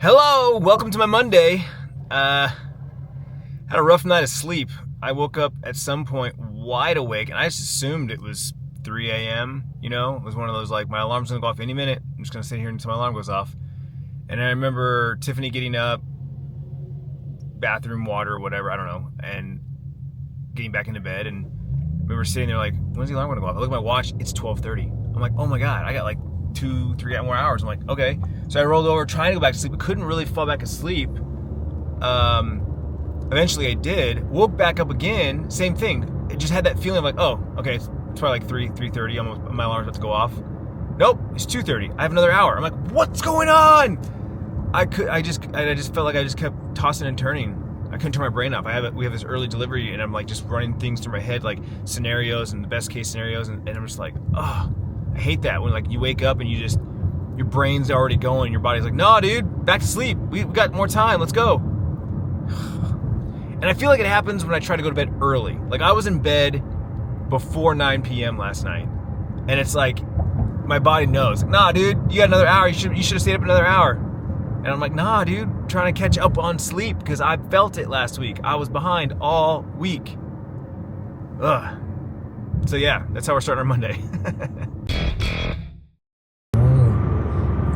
Hello, welcome to my Monday. Had a rough night of sleep. I woke up at some point wide awake, and I just assumed it was 3 a.m. You know, it was one of those like my alarm's gonna go off any minute. I'm just gonna sit here until my alarm goes off. And I remember Tiffany getting up, bathroom, water, whatever, I don't know, and getting back into bed. And we were sitting there like, when's the alarm gonna go off? I look at my watch, it's 12:30. I'm like, oh my god, I got like 2-3 more hours. I'm like, okay. So I rolled over trying to go back to sleep, but couldn't really fall back asleep. Eventually I did. Woke back up again, same thing. It just had that feeling of like, oh, okay, it's probably like 3:30. Almost my alarm's about to go off. Nope, it's 2:30. I have another hour. I'm like, what's going on? I just felt like I just kept tossing and turning. I couldn't turn my brain off. We have this early delivery, and I'm like just running things through my head, like scenarios and the best case scenarios, and I'm just like, oh, I hate that when like you wake up and your brain's already going, and your body's like, no, dude, back to sleep. We got more time. Let's go. And I feel like it happens when I try to go to bed early. Like I was in bed before 9 p.m. last night, and it's like my body knows, like, nah, dude, you got another hour. You should have stayed up another hour. And I'm like, nah, dude, trying to catch up on sleep because I felt it last week. I was behind all week. Ugh. So yeah, that's how we're starting our Monday.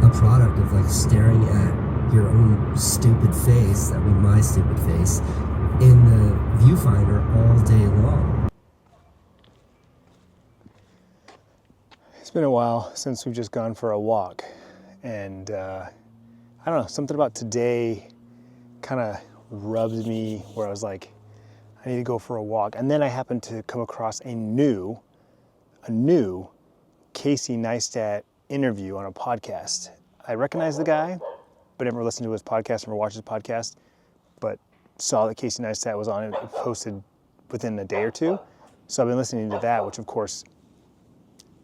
A product of like staring at your own stupid face, I mean my stupid face, in the viewfinder all day long. It's been a while since we've just gone for a walk, and I don't know, something about today kind of rubbed me where I was like, I need to go for a walk. And then I happened to come across a new Casey Neistat interview on a podcast. I recognize the guy, but never listened to his podcast, never watched his podcast, but saw that Casey Neistat was on it, posted within a day or two. So I've been listening to that, which of course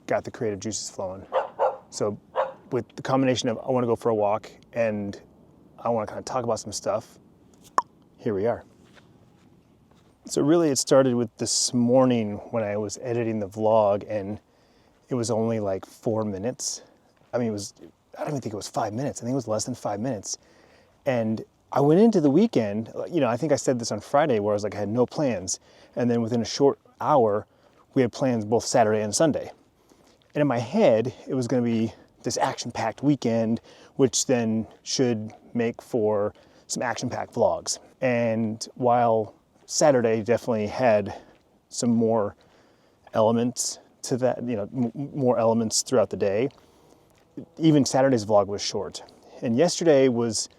got the creative juices flowing. So with the combination of I want to go for a walk and I want to kind of talk about some stuff, here we are. So really it started with this morning when I was editing the vlog, and it was only like 4 minutes. I don't even think it was 5 minutes. I think it was less than 5 minutes. And I went into the weekend, you know, I think I said this on Friday where I was like, I had no plans. And then within a short hour, we had plans both Saturday and Sunday. And in my head, it was going to be this action-packed weekend, which then should make for some action-packed vlogs. And while Saturday definitely had some more elements to that, you know, more elements throughout the day, even Saturday's vlog was short. And yesterday was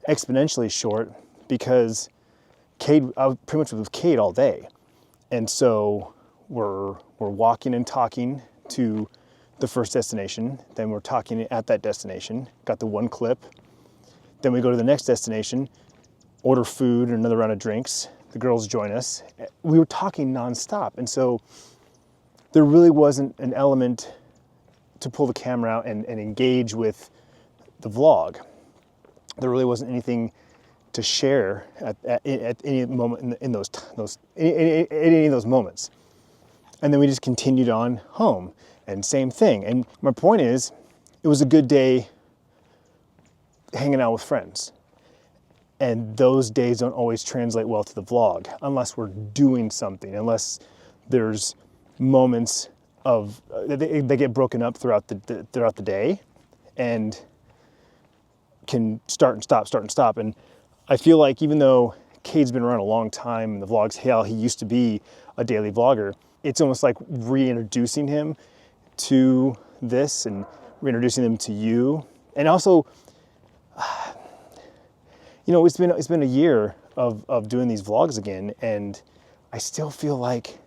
exponentially short because I was pretty much with Cade all day. And so we're walking and talking to the first destination, then we're talking at that destination, got the one clip, then we go to the next destination, order food and another round of drinks, the girls join us. We were talking nonstop, and so there really wasn't an element to pull the camera out and engage with the vlog. There really wasn't anything to share at any moment in any of those moments. And then we just continued on home. And same thing. And my point is, it was a good day hanging out with friends. And those days don't always translate well to the vlog unless we're doing something, unless there's moments of, they get broken up throughout the day and can start and stop. And I feel like even though Cade's been around a long time and the vlogs, hell, he used to be a daily vlogger, it's almost like reintroducing him to this and reintroducing them to you. And also, you know, it's been a year of doing these vlogs again, and I still feel like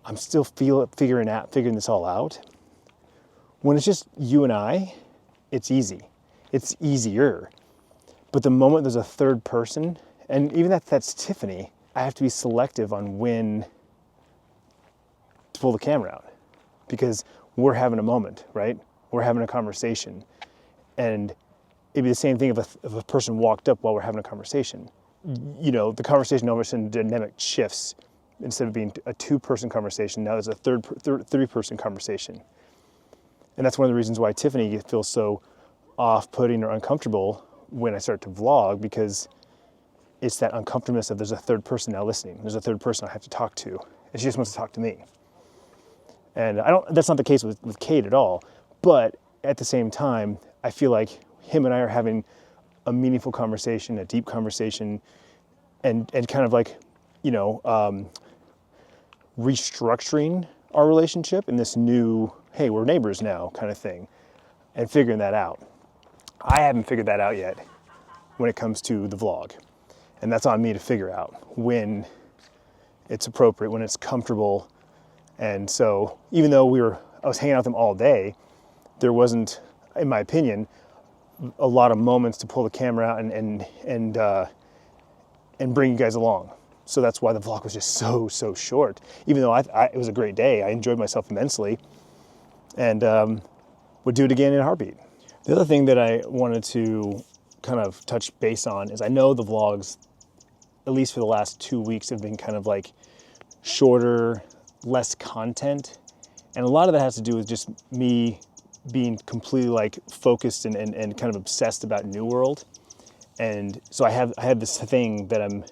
I'm still figuring this all out. When it's just you and I, it's easy. It's easier. But the moment there's a third person, and even that's Tiffany, I have to be selective on when to pull the camera out. Because we're having a moment, right? We're having a conversation. And it'd be the same thing if a person walked up while we're having a conversation. You know, the conversation all of a sudden dynamic shifts. Instead of being a two-person conversation, now there's a three-person conversation. And that's one of the reasons why Tiffany feels so off-putting or uncomfortable when I start to vlog, because it's that uncomfortableness of there's a third person now listening. There's a third person I have to talk to, and she just wants to talk to me. And that's not the case with Kate at all. But at the same time, I feel like him and I are having a meaningful conversation, a deep conversation, and kind of like, restructuring our relationship in this new, hey, we're neighbors now kind of thing, and figuring that out. I haven't figured that out yet when it comes to the vlog. And that's on me to figure out when it's appropriate, when it's comfortable. And so even though I was hanging out with them all day, there wasn't, in my opinion, a lot of moments to pull the camera out and bring you guys along. So that's why the vlog was just so short. Even though it was a great day, I enjoyed myself immensely, and would do it again in a heartbeat. The other thing that I wanted to kind of touch base on is I know the vlogs, at least for the last 2 weeks, have been kind of like shorter, less content. And a lot of that has to do with just me being completely like focused and kind of obsessed about New World. And so I have this thing that I'm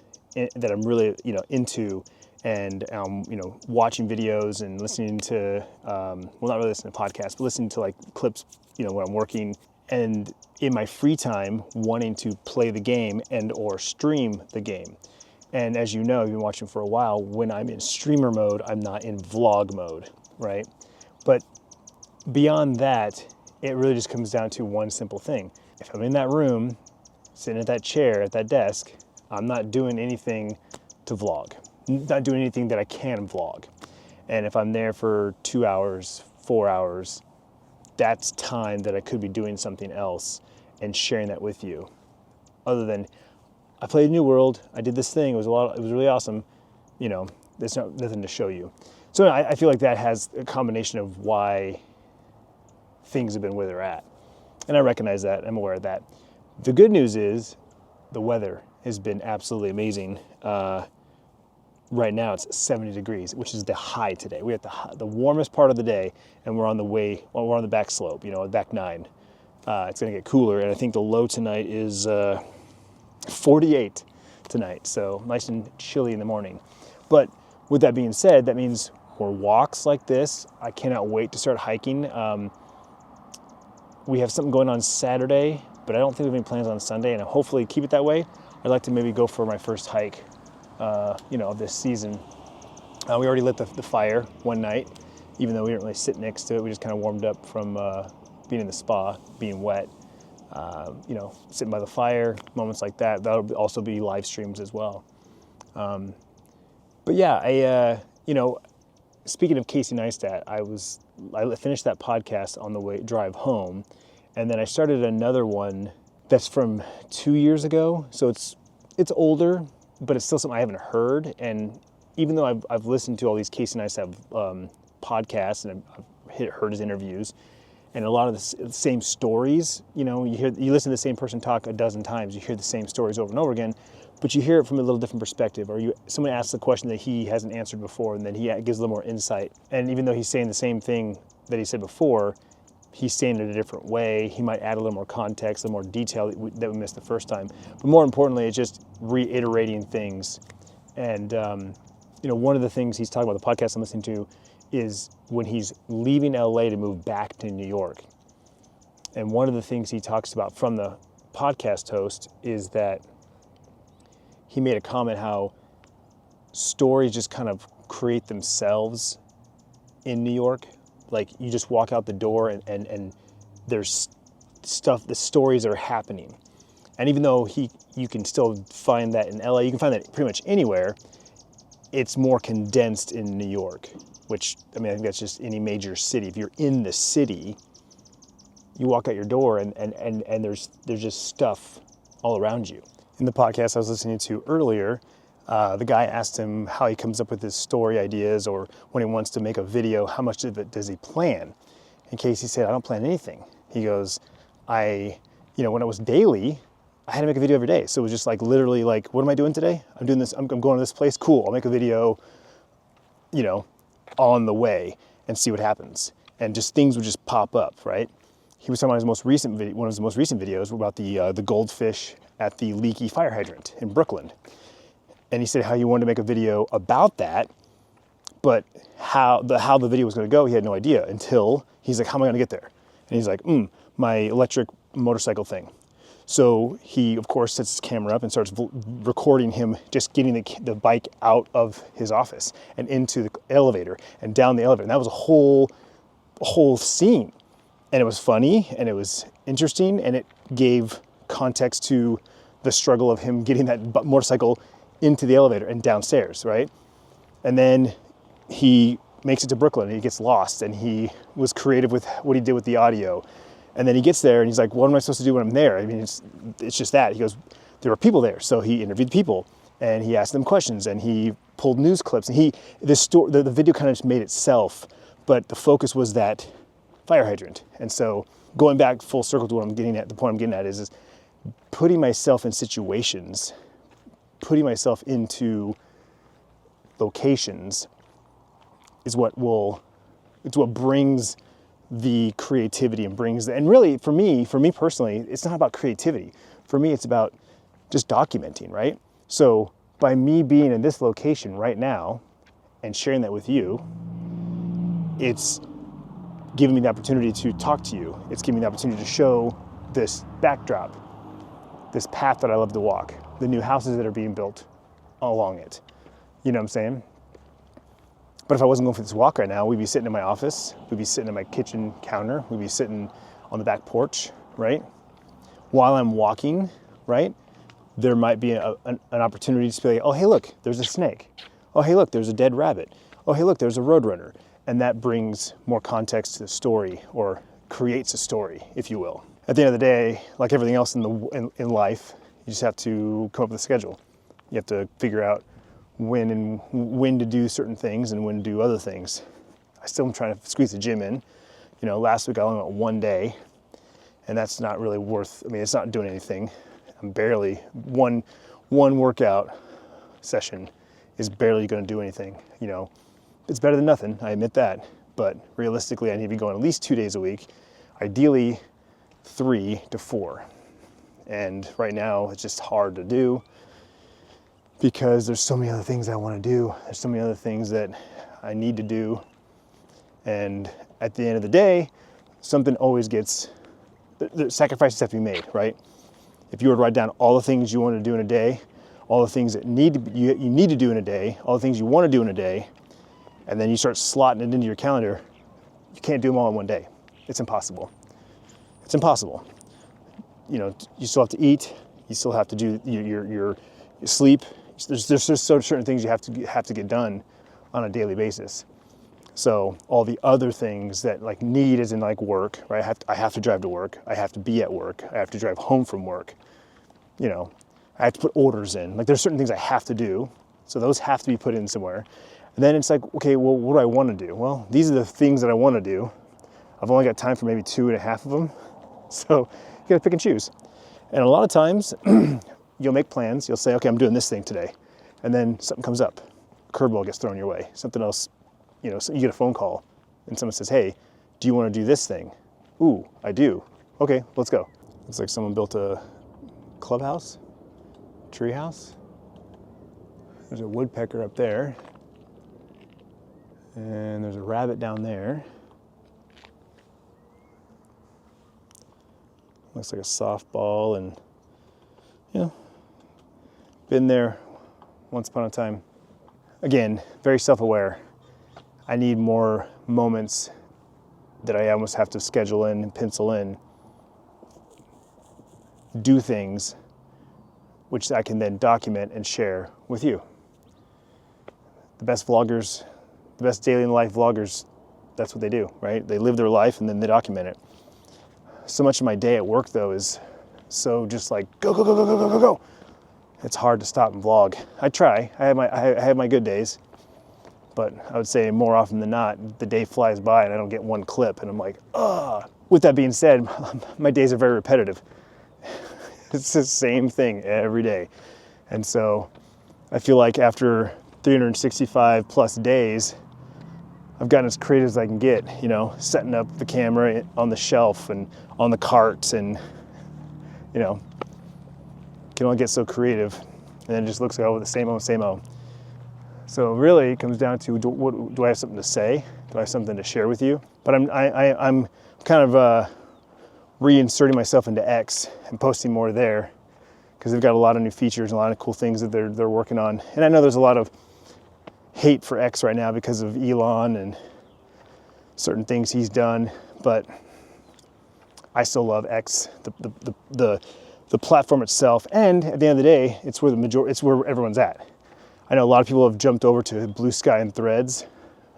really into, and watching videos and listening to well, not really listening to podcasts, but listening to like clips when I'm working, and in my free time wanting to play the game and or stream the game. And as you know, you've been watching for a while, when I'm in streamer mode, I'm not in vlog mode, right? But beyond that, it really just comes down to one simple thing. If I'm in that room, sitting at that chair, at that desk, I'm not doing anything to vlog. Not doing anything that I can vlog. And if I'm there for 2 hours, 4 hours, that's time that I could be doing something else and sharing that with you. Other than, I played New World, I did this thing, it was really awesome, there's nothing to show you. So I feel like that has a combination of why things have been where they're at. And I recognize that, I'm aware of that. The good news is the weather has been absolutely amazing. Right now it's 70 degrees, which is the high today. We're at the warmest part of the day, and we're on the back slope, back 9. It's gonna get cooler, and I think the low tonight is 48 tonight, so nice and chilly in the morning. But with that being said, that means more walks like this. I cannot wait to start hiking. We have something going on Saturday, but I don't think we have any plans on Sunday, and I'll hopefully keep it that way. I'd like to maybe go for my first hike, of this season. We already lit the fire one night, even though we didn't really sit next to it. We just kind of warmed up from being in the spa, being wet. Sitting by the fire, moments like that. That'll also be live streams as well. But yeah, speaking of Casey Neistat, I finished that podcast on the drive home, and then I started another one that's from 2 years ago. So it's older, but it's still something I haven't heard. And even though I've listened to all these Casey Neistat podcasts, and I've heard his interviews, and a lot of the same stories, you listen to the same person talk a dozen times, you hear the same stories over and over again, but you hear it from a little different perspective, or someone asks a question that he hasn't answered before, and then he gives a little more insight. And even though he's saying the same thing that he said before, he's saying it a different way. He might add a little more context, a little more detail that we missed the first time. But more importantly, it's just reiterating things. And one of the things he's talking about, the podcast I'm listening to, is when he's leaving LA to move back to New York. And one of the things he talks about from the podcast host is that he made a comment how stories just kind of create themselves in New York. Like, you just walk out the door and there's stuff, the stories are happening. And even though you can still find that in LA, you can find that pretty much anywhere, it's more condensed in New York, which, I think that's just any major city. If you're in the city, you walk out your door and there's just stuff all around you. In the podcast I was listening to earlier, the guy asked him how he comes up with his story ideas, or when he wants to make a video, how much of it does he plan? And Casey said, I don't plan anything. He goes, when it was daily, I had to make a video every day. So it was just like literally like, what am I doing today? I'm doing this, I'm going to this place, cool. I'll make a video, on the way and see what happens. And just things would just pop up, right? he was talking about his most recent video, one of his most recent videos about the goldfish at the leaky fire hydrant in Brooklyn. And he said how he wanted to make a video about that, but how the video was going to go, he had no idea until he's like, how am I going to get there? And he's like, my electric motorcycle thing. So he, of course, sets his camera up and starts recording him just getting the bike out of his office and into the elevator and down the elevator. And that was a whole scene. And it was funny and it was interesting and it gave context to the struggle of him getting that motorcycle into the elevator and downstairs, right? And then he makes it to Brooklyn and he gets lost and he was creative with what he did with the audio. And then he gets there and he's like, what am I supposed to do when I'm there? I mean, it's just that. He goes, there were people there. So he interviewed people and he asked them questions and he pulled news clips and the video kind of just made itself, but the focus was that fire hydrant. And so going back full circle to what I'm getting at, the point I'm getting at is putting myself in situations, putting myself into locations is what brings the creativity and really for me personally, it's not about creativity. For me, it's about just documenting, right? So by me being in this location right now and sharing that with you, it's giving me the opportunity to talk to you. It's giving me the opportunity to show this backdrop, this path that I love to walk, the new houses that are being built along it. You know what I'm saying? But if I wasn't going for this walk right now, we'd be sitting in my office, we'd be sitting at my kitchen counter, we'd be sitting on the back porch, right? While I'm walking, right, there might be an opportunity to be like, oh, hey, look, there's a snake. Oh, hey, look, there's a dead rabbit. Oh, hey, look, there's a roadrunner. And that brings more context to the story or creates a story, if you will. At the end of the day, like everything else in life, you just have to come up with a schedule. You have to figure out when to do certain things and when to do other things. I still am trying to squeeze the gym in. You know, last week I only went one day, and that's not really it's not doing anything. I'm barely, one workout session is barely gonna do anything, you know. It's better than nothing, I admit that, but realistically I need to be going at least 2 days a week, ideally 3 to 4. And right now it's just hard to do because there's so many other things I want to do. There's so many other things that I need to do. And at the end of the day, something always gets, the sacrifices have to be made, right? If you were to write down all the things you want to do in a day, all the things that you need to do in a day, all the things you want to do in a day, and then you start slotting it into your calendar, you can't do them all in one day. It's impossible. It's impossible. You know, you still have to eat. You still have to do your sleep. There's just certain things you have to get done on a daily basis. So all the other things that like need is in like work, right? I have to drive to work. I have to be at work. I have to drive home from work. You know, I have to put orders in. Like there's certain things I have to do. So those have to be put in somewhere. And then it's like, okay, well, what do I want to do? Well, these are the things that I want to do. I've only got time for maybe 2.5 of them. So you got to pick and choose. And a lot of times you'll make plans. You'll say, okay, I'm doing this thing today. And then something comes up. A curveball gets thrown your way. Something else, you know, so you get a phone call and someone says, hey, do you want to do this thing? Ooh, I do. Okay, let's go. Looks like someone built a clubhouse, tree house. There's a woodpecker up there. And there's a rabbit down there. Looks like a softball and, you know, been there once upon a time. Again, very self-aware. I need more moments that I almost have to schedule in and pencil in. Do things which I can then document and share with you. The best vloggers, the best daily life vloggers, that's what they do, right? They live their life and then they document it. So much of my day at work though is so just like go, go, go, go, go, go, go, go. It's hard to stop and vlog. I try, I have my good days, but I would say more often than not, the day flies by and I don't get one clip and I'm like, ugh. With that being said, my days are very repetitive. It's the same thing every day. And so I feel like after 365 plus days, I've gotten as creative as I can get, you know, setting up the camera on the shelf and on the carts, and, you know, can only get so creative. And then it just looks like, oh, the same old, same old. So really it comes down to, do I have something to say? Do I have something to share with you? But I'm kind of reinserting myself into X and posting more there, because they've got a lot of new features and a lot of cool things that they're working on. And I know there's a lot of hate for X right now because of Elon and certain things he's done, but I still love X, the platform itself. And at the end of the day, it's where everyone's at. I know a lot of people have jumped over to Blue Sky and Threads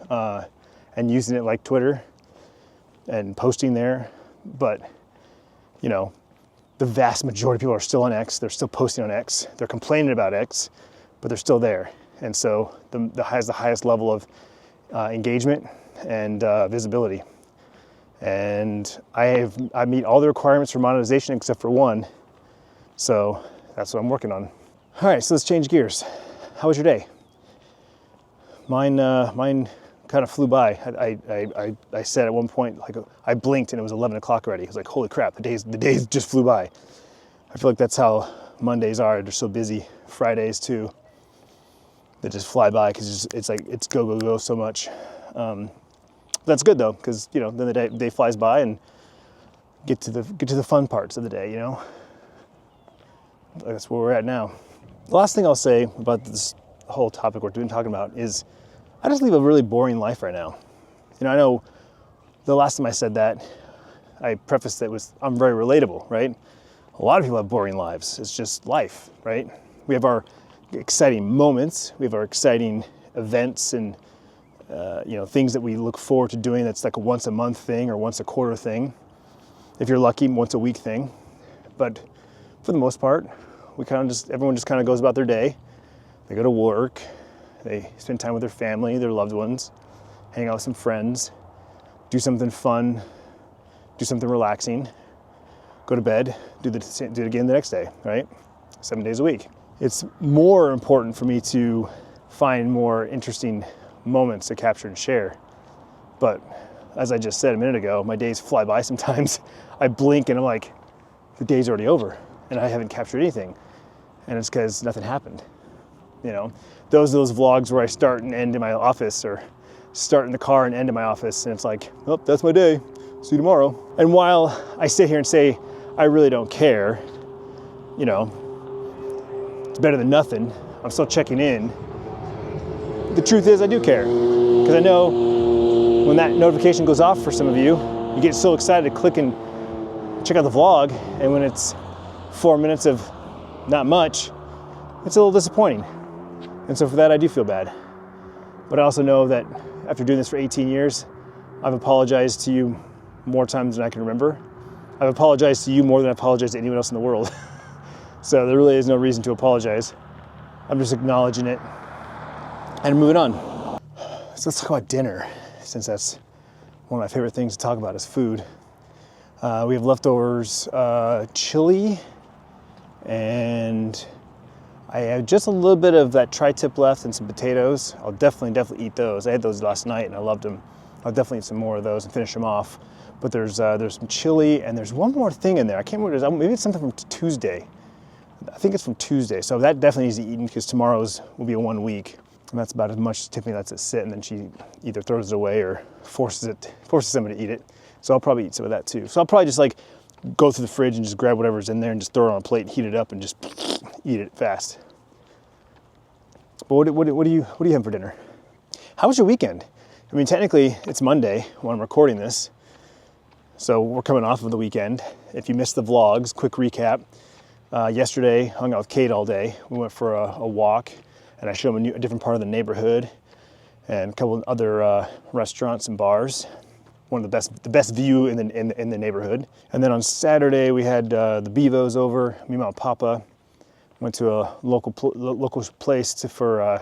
and using it like Twitter and posting there, but you know, the vast majority of people are still on X. They're still posting on X. They're complaining about X, but they're still there. And so has the highest level of engagement and visibility. And I meet all the requirements for monetization except for one. So that's what I'm working on. All right, so let's change gears. How was your day? Mine kind of flew by. I said at one point, like, I blinked and it was 11 o'clock already. I was like, holy crap, the days just flew by. I feel like that's how Mondays are. They're so busy. Fridays too. They just fly by because it's like it's go so much. That's good though, because you know then the day flies by and get to the fun parts of the day. You know, that's where we're at now. The last thing I'll say about this whole topic we're talking about is I just live a really boring life right now. You know, I know the last time I said that, I prefaced it with I'm very relatable, right? A lot of people have boring lives. It's just life, right? We have our exciting moments, we have our exciting events and you know, things that we look forward to doing that's like a once a month thing or once a quarter thing. If you're lucky, once a week thing. But for the most part, everyone just kind of goes about their day. They go to work, they spend time with their family, their loved ones, hang out with some friends, do something fun, do something relaxing, go to bed, do it again the next day, right? 7 days a week. It's more important for me to find more interesting moments to capture and share. But as I just said a minute ago, my days fly by sometimes. I blink and I'm like, the day's already over and I haven't captured anything. And it's because nothing happened. You know, those vlogs where I start and end in my office, or start in the car and end in my office, and it's like, oh, that's my day. See you tomorrow. And while I sit here and say, I really don't care, you know, it's better than nothing, I'm still checking in. The truth is I do care, because I know when that notification goes off for some of you, you get so excited to click and check out the vlog, and when it's 4 minutes of not much, it's a little disappointing. And so for that, I do feel bad. But I also know that after doing this for 18 years, I've apologized to you more times than I can remember. I've apologized to you more than I apologize to anyone else in the world. So there really is no reason to apologize. I'm just acknowledging it and moving on. So let's talk about dinner, since that's one of my favorite things to talk about is food. We have leftovers chili, and I have just a little bit of that tri-tip left and some potatoes. I'll definitely eat those. I had those last night and I loved them. I'll definitely eat some more of those and finish them off. But there's some chili and there's one more thing in there. I can't remember what it is. Maybe it's something from Tuesday. I think it's from Tuesday. So that definitely needs to be eaten because tomorrow's will be a 1 week. And that's about as much as Tiffany lets it sit, and then she either throws it away or forces somebody to eat it. So I'll probably eat some of that too. So I'll probably just like go through the fridge and just grab whatever's in there and just throw it on a plate and heat it up and just eat it fast. But what do you have for dinner? How was your weekend? I mean, technically it's Monday when I'm recording this, so we're coming off of the weekend. If you missed the vlogs, quick recap. Yesterday, hung out with Kate all day. We went for a walk, and I showed him a different part of the neighborhood and a couple of other restaurants and bars. One of the best view in the neighborhood. And then on Saturday we had the Bevos over. Me, Mom, and Papa went to a local place for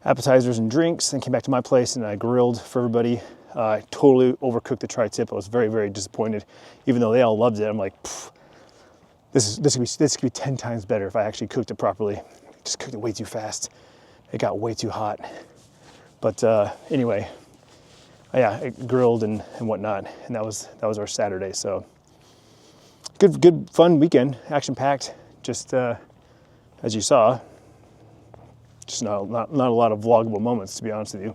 appetizers and drinks. Then came back to my place and I grilled for everybody. I totally overcooked the tri-tip. I was very, very disappointed, even though they all loved it. I'm like, this could be 10 times better if I actually cooked it properly. Just cooked it way too fast. It got way too hot. But anyway. I grilled and whatnot, and that was our Saturday. So good fun weekend, action packed. Just as you saw, just not a lot of vloggable moments, to be honest with you.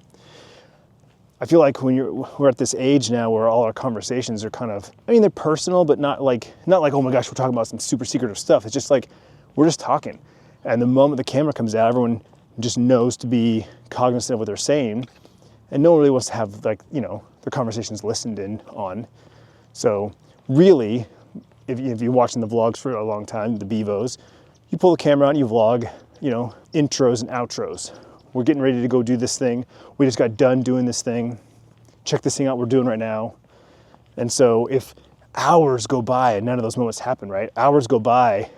I feel like we're at this age now where all our conversations are kind of, they're personal, but not like, oh my gosh, we're talking about some super secretive stuff. It's just like, we're just talking. And the moment the camera comes out, everyone just knows to be cognizant of what they're saying. And no one really wants to have their conversations listened in on. So really, if you're watching the vlogs for a long time, the Bevos, you pull the camera out and you vlog, intros and outros. We're getting ready to go do this thing. We just got done doing this thing. Check this thing out we're doing right now. And so if hours go by and none of those moments happen, right? Hours go by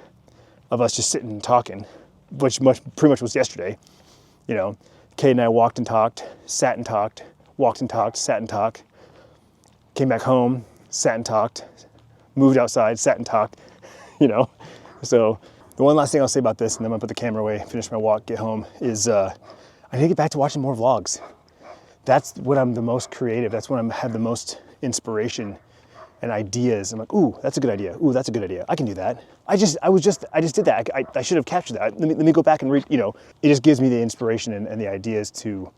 of us just sitting and talking, which pretty much was yesterday. Kate and I walked and talked, sat and talked, walked and talked, sat and talked, came back home, sat and talked, moved outside, sat and talked, So the one last thing I'll say about this, and then I'm gonna put the camera away, finish my walk, get home, is I need to get back to watching more vlogs. That's when I'm the most creative. That's when I have the most inspiration and ideas. I'm like, ooh, that's a good idea. Ooh, that's a good idea. I can do that. I just did that. I should have captured that. Let me go back and read. It just gives me the inspiration and the ideas to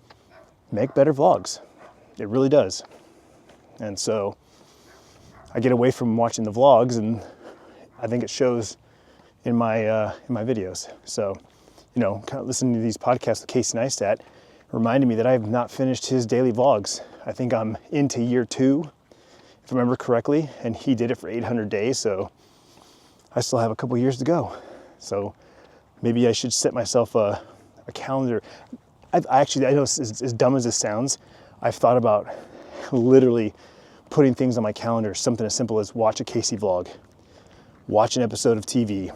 make better vlogs. It really does. And so I get away from watching the vlogs, and I think it shows in my videos. So, kind of listening to these podcasts with Casey Neistat reminded me that I have not finished his daily vlogs. I think I'm into year 2, if I remember correctly, and he did it for 800 days, so I still have a couple years to go. So maybe I should set myself a calendar. I know as dumb as this sounds, I've thought about literally putting things on my calendar, something as simple as watch a Casey vlog, watch an episode of TV,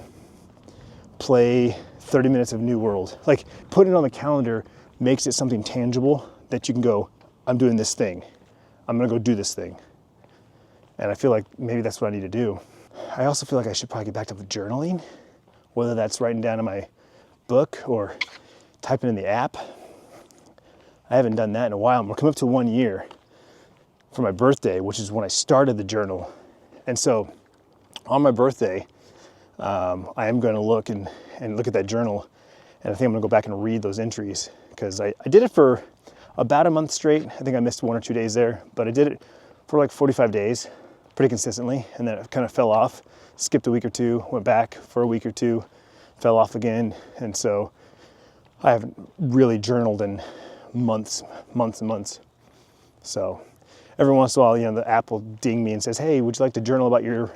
play 30 minutes of New World. Like, putting it on the calendar makes it something tangible that you can go, I'm doing this thing. I'm gonna go do this thing. And I feel like maybe that's what I need to do. I also feel like I should probably get back to journaling, whether that's writing down in my book or typing in the app. I haven't done that in a while. We're coming up to 1 year for my birthday, which is when I started the journal. And so on my birthday, I am going to look at that journal, and I think I'm going to go back and read those entries, because I did it for about a month straight. I think I missed 1 or 2 days there, but I did it for like 45 days pretty consistently, and then it kind of fell off, skipped a week or two, went back for a week or two, fell off again, and so I haven't really journaled in months and months. So every once in a while, the app will ding me and says, hey, would you like to journal about your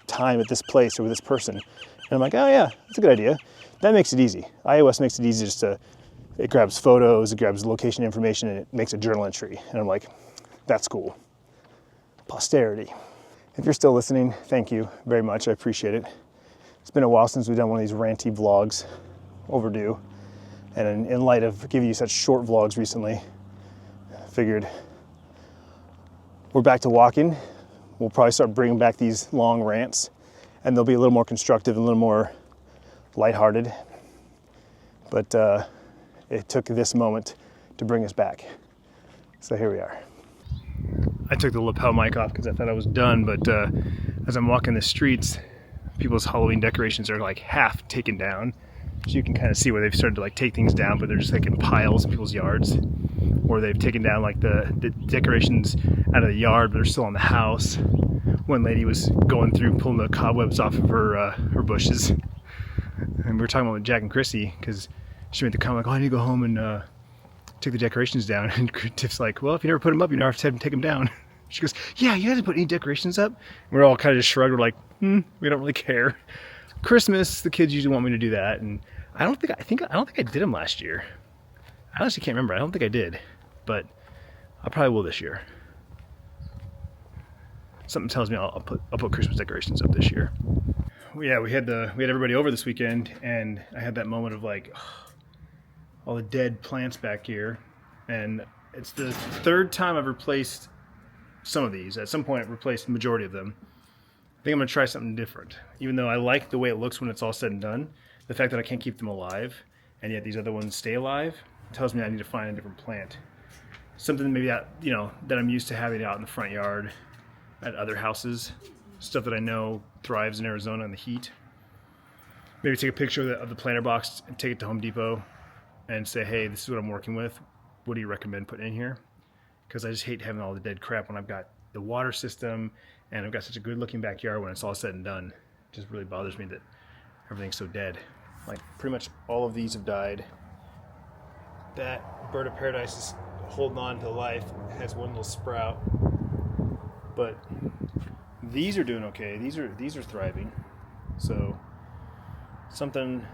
time at this place or with this person? And I'm like, oh yeah, that's a good idea. That makes it easy. iOS makes it easy, it grabs photos, it grabs location information, and it makes a journal entry. And I'm like, that's cool. Posterity. If you're still listening, thank you very much. I appreciate it. It's been a while since we've done one of these ranty vlogs. Overdue. And in light of giving you such short vlogs recently, I figured we're back to walking. We'll probably start bringing back these long rants, and they'll be a little more constructive and a little more lighthearted. But it took this moment to bring us back. So here we are. I took the lapel mic off because I thought I was done, but as I'm walking the streets, people's Halloween decorations are like half taken down. So you can kind of see where they've started to take things down, but they're just in piles in people's yards. Or they've taken down the decorations out of the yard, but they're still in the house. One lady was going through pulling the cobwebs off of her bushes. And we were talking about Jack and Chrissy, because she made the comment, I need to go home and take the decorations down. And Tiff's like, well, if you never put them up, you never have to take them down. She goes, yeah, you haven't put any decorations up? And we're all kind of just shrugged. We're like, we don't really care. Christmas, the kids usually want me to do that, and I don't think I did them last year. I honestly can't remember. I don't think I did, but I probably will this year. Something tells me I'll put Christmas decorations up this year. Well, yeah, we had everybody over this weekend, and I had that moment of all the dead plants back here, and it's the third time I've replaced some of these. At some point, I've replaced the majority of them. I think I'm going to try something different. Even though I like the way it looks when it's all said and done, the fact that I can't keep them alive, and yet these other ones stay alive, tells me I need to find a different plant. something maybe that, you know, that I'm used to having out in the front yard at other houses, stuff that I know thrives in Arizona in the heat. Maybe take a picture of the planter box and take it to Home Depot and say, hey, this is what I'm working with. What do you recommend putting in here? Because I just hate having all the dead crap when I've got the water system and I've got such a good looking backyard when it's all said and done. It just really bothers me that everything's so dead. Like pretty much all of these have died. That bird of paradise is holding on to life, has one little sprout. But these are doing okay. These are thriving. So something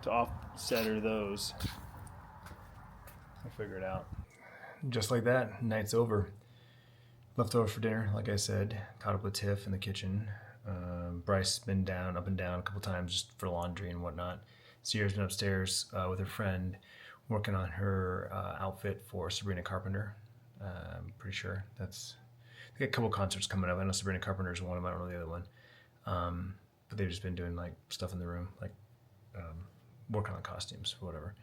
to offset or those. I'll figure it out. Just like that, night's over. Leftovers for dinner, like I said. Caught up with Tiff in the kitchen. Bryce's been down, up and down a couple times just for laundry and whatnot. Sierra's been upstairs with her friend working on her outfit for Sabrina Carpenter. I'm pretty sure they got a couple concerts coming up. I know Sabrina Carpenter's one of them, I don't know the other one. But they've just been doing like stuff in the room, like working on costumes or whatever.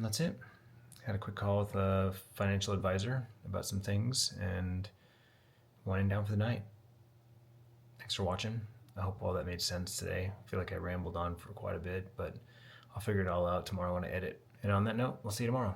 That's it. Had a quick call with a financial advisor about some things and winding down for the night. Thanks for watching. I hope all that made sense today. I feel like I rambled on for quite a bit, but I'll figure it all out tomorrow when I edit. And on that note, we'll see you tomorrow.